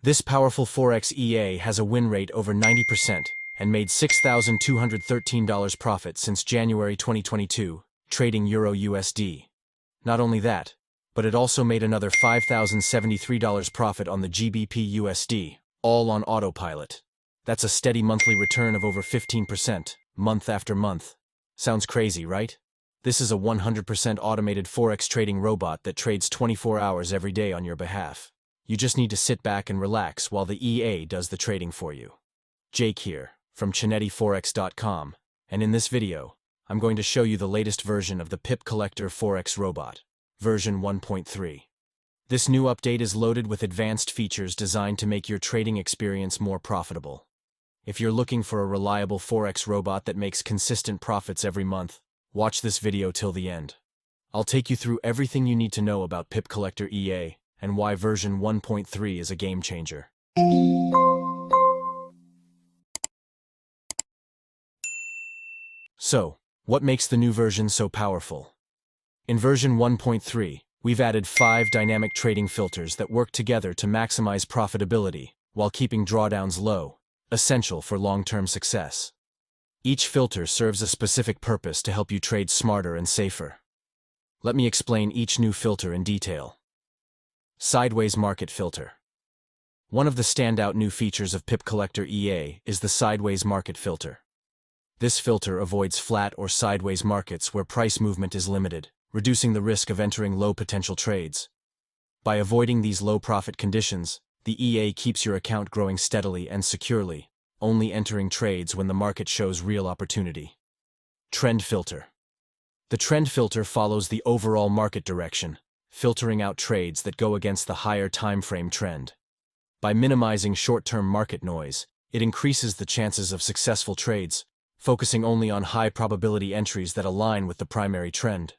This powerful Forex EA has a win rate over 90% and made $6,213 profit since January 2022, trading Euro-USD. Not only that, but it also made another $5,073 profit on the GBP-USD, all on autopilot. That's a steady monthly return of over 15%, month after month. Sounds crazy, right? This is a 100% automated Forex trading robot that trades 24 hours every day on your behalf. You just need to sit back and relax while the EA does the trading for you. Jake here, from ChinettiForex.com, and in this video, I'm going to show you the latest version of the Pip Collector Forex robot, version 1.3. This new update is loaded with advanced features designed to make your trading experience more profitable. If you're looking for a reliable Forex robot that makes consistent profits every month, watch this video till the end. I'll take you through everything you need to know about Pip Collector EA and why version 1.3 is a game changer. So, what makes the new version so powerful? In version 1.3, we've added 5 dynamic trading filters that work together to maximize profitability while keeping drawdowns low, essential for long-term success. Each filter serves a specific purpose to help you trade smarter and safer. Let me explain each new filter in detail. Sideways Market Filter. One of the standout new features of Pip Collector EA is the Sideways Market Filter. This filter avoids flat or sideways markets where price movement is limited, reducing the risk of entering low-potential trades. By avoiding these low-profit conditions, the EA keeps your account growing steadily and securely, only entering trades when the market shows real opportunity. Trend Filter. The Trend Filter follows the overall market direction, filtering out trades that go against the higher time frame trend. By minimizing short-term market noise, it increases the chances of successful trades, focusing only on high-probability entries that align with the primary trend.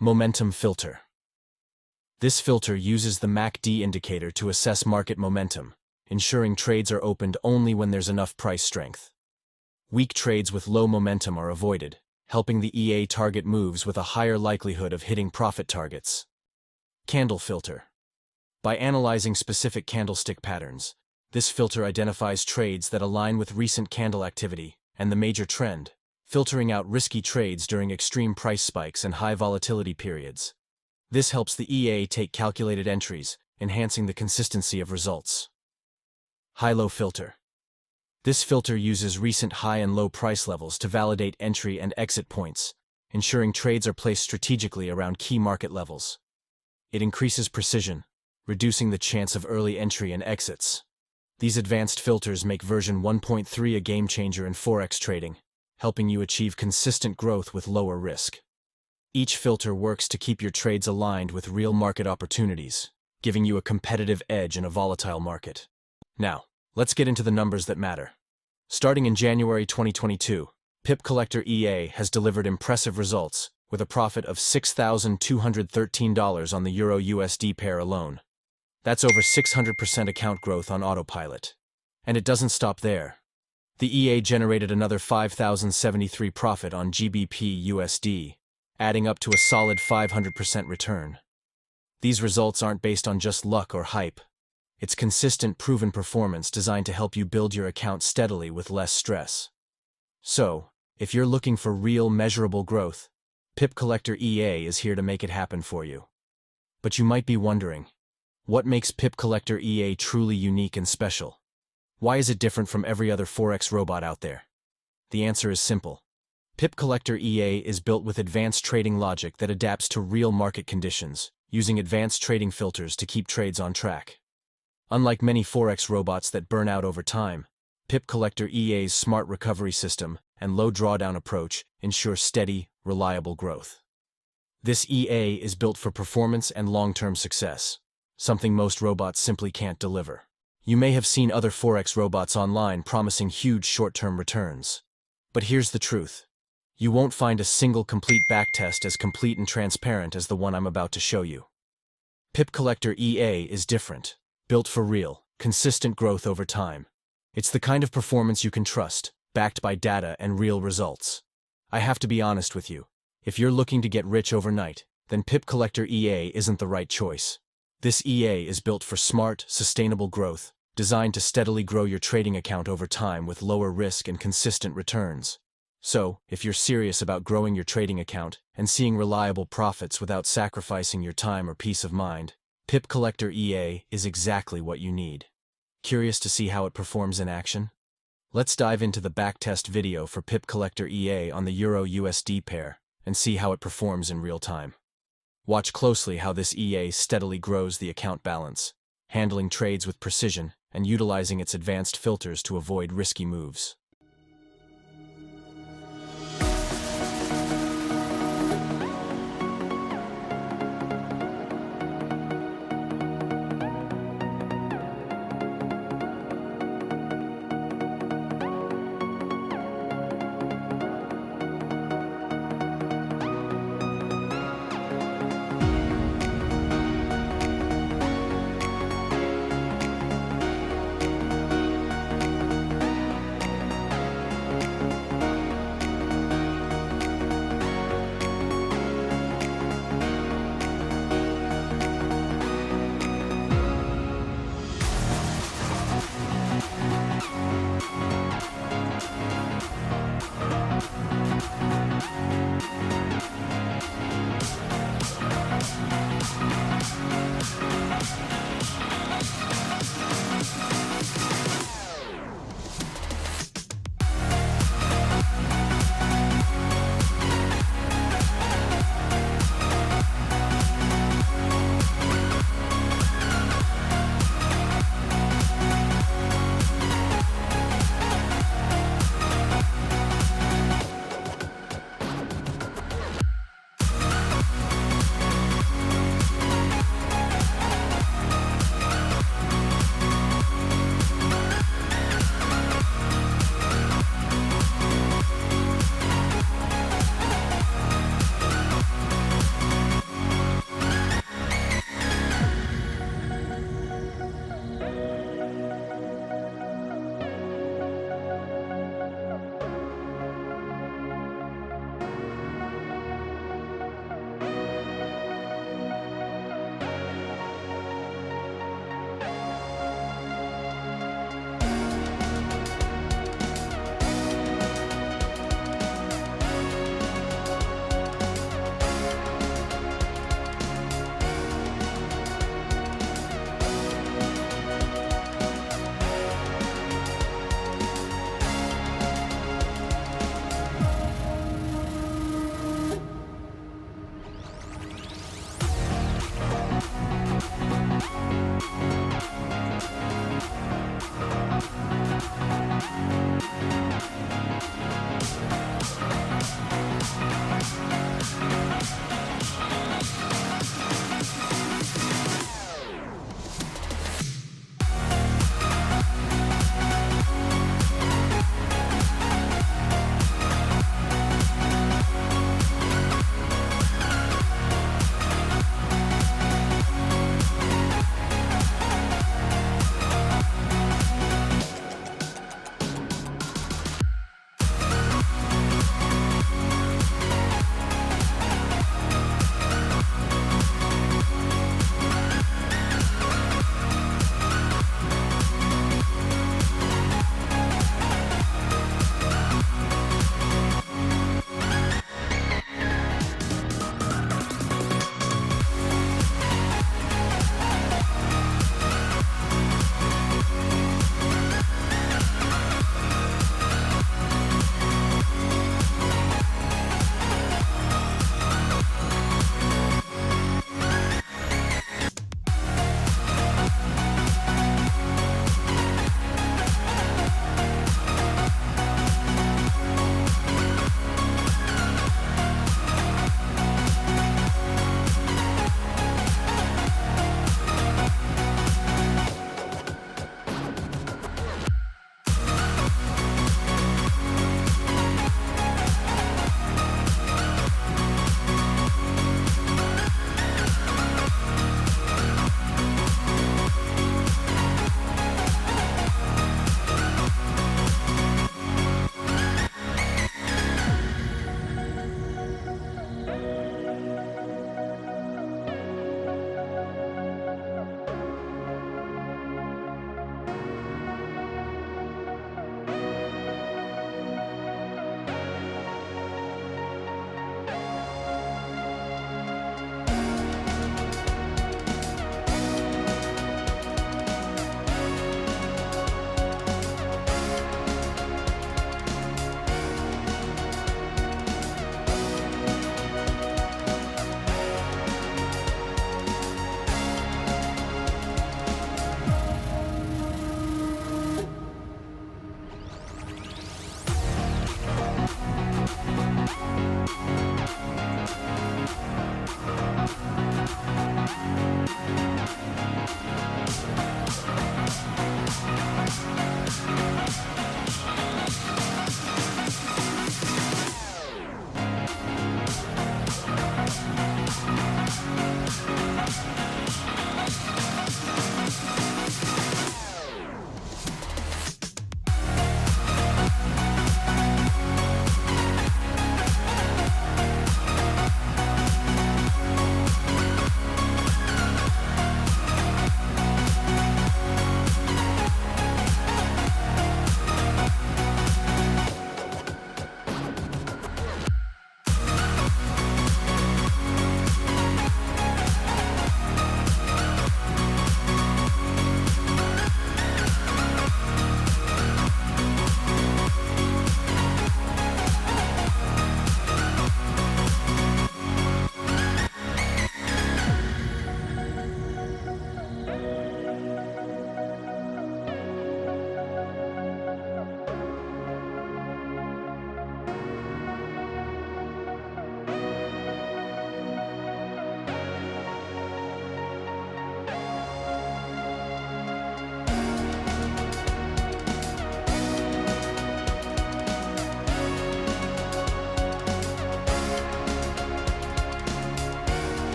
Momentum Filter. This filter uses the MACD indicator to assess market momentum, ensuring trades are opened only when there's enough price strength. Weak trades with low momentum are avoided, helping the EA target moves with a higher likelihood of hitting profit targets. Candle Filter. By analyzing specific candlestick patterns, this filter identifies trades that align with recent candle activity and the major trend, filtering out risky trades during extreme price spikes and high volatility periods. This helps the EA take calculated entries, enhancing the consistency of results. High-Low Filter. This filter uses recent high and low price levels to validate entry and exit points, ensuring trades are placed strategically around key market levels. It increases precision, reducing the chance of early entry and exits. These advanced filters make version 1.3 a game changer in Forex trading, helping you achieve consistent growth with lower risk. Each filter works to keep your trades aligned with real market opportunities, giving you a competitive edge in a volatile market. Now, let's get into the numbers that matter. Starting in January 2022, Pip Collector EA has delivered impressive results, with a profit of $6,213 on the Euro-USD pair alone. That's over 600% account growth on autopilot. And it doesn't stop there. The EA generated another $5,073 profit on GBP-USD, adding up to a solid 500% return. These results aren't based on just luck or hype. It's consistent, proven performance designed to help you build your account steadily with less stress. So, if you're looking for real, measurable growth, Pip Collector EA is here to make it happen for you. But you might be wondering, what makes Pip Collector EA truly unique and special? Why is it different from every other Forex robot out there? The answer is simple. Pip Collector EA is built with advanced trading logic that adapts to real market conditions, using advanced trading filters to keep trades on track. Unlike many Forex robots that burn out over time, Pip Collector EA's smart recovery system and low drawdown approach ensure steady, reliable growth. This EA is built for performance and long-term success, something most robots simply can't deliver. You may have seen other Forex robots online promising huge short-term returns. But here's the truth. You won't find a single complete backtest as complete and transparent as the one I'm about to show you. Pip Collector EA is different, built for real, consistent growth over time. It's the kind of performance you can trust, backed by data and real results. I have to be honest with you. If you're looking to get rich overnight, then Pip Collector EA isn't the right choice. This EA is built for smart, sustainable growth, designed to steadily grow your trading account over time with lower risk and consistent returns. So, if you're serious about growing your trading account and seeing reliable profits without sacrificing your time or peace of mind, Pip Collector EA is exactly what you need. Curious to see how it performs in action? Let's dive into the backtest video for Pip Collector EA on the Euro-USD pair and see how it performs in real time. Watch closely how this EA steadily grows the account balance, handling trades with precision and utilizing its advanced filters to avoid risky moves.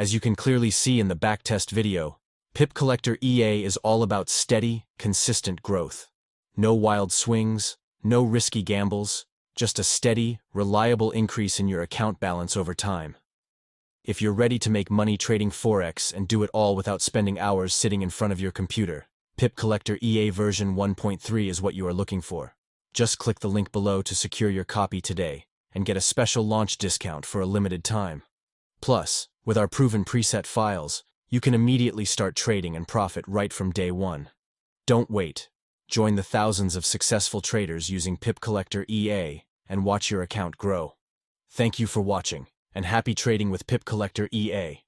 As you can clearly see in the backtest video, Pip Collector EA is all about steady, consistent growth. No wild swings, no risky gambles, just a steady, reliable increase in your account balance over time. If you're ready to make money trading Forex and do it all without spending hours sitting in front of your computer, Pip Collector EA version 1.3 is what you are looking for. Just click the link below to secure your copy today and get a special launch discount for a limited time. Plus, with our proven preset files, you can immediately start trading and profit right from day one. Don't wait. Join the thousands of successful traders using Pip Collector EA and watch your account grow. Thank you for watching, and happy trading with Pip Collector EA.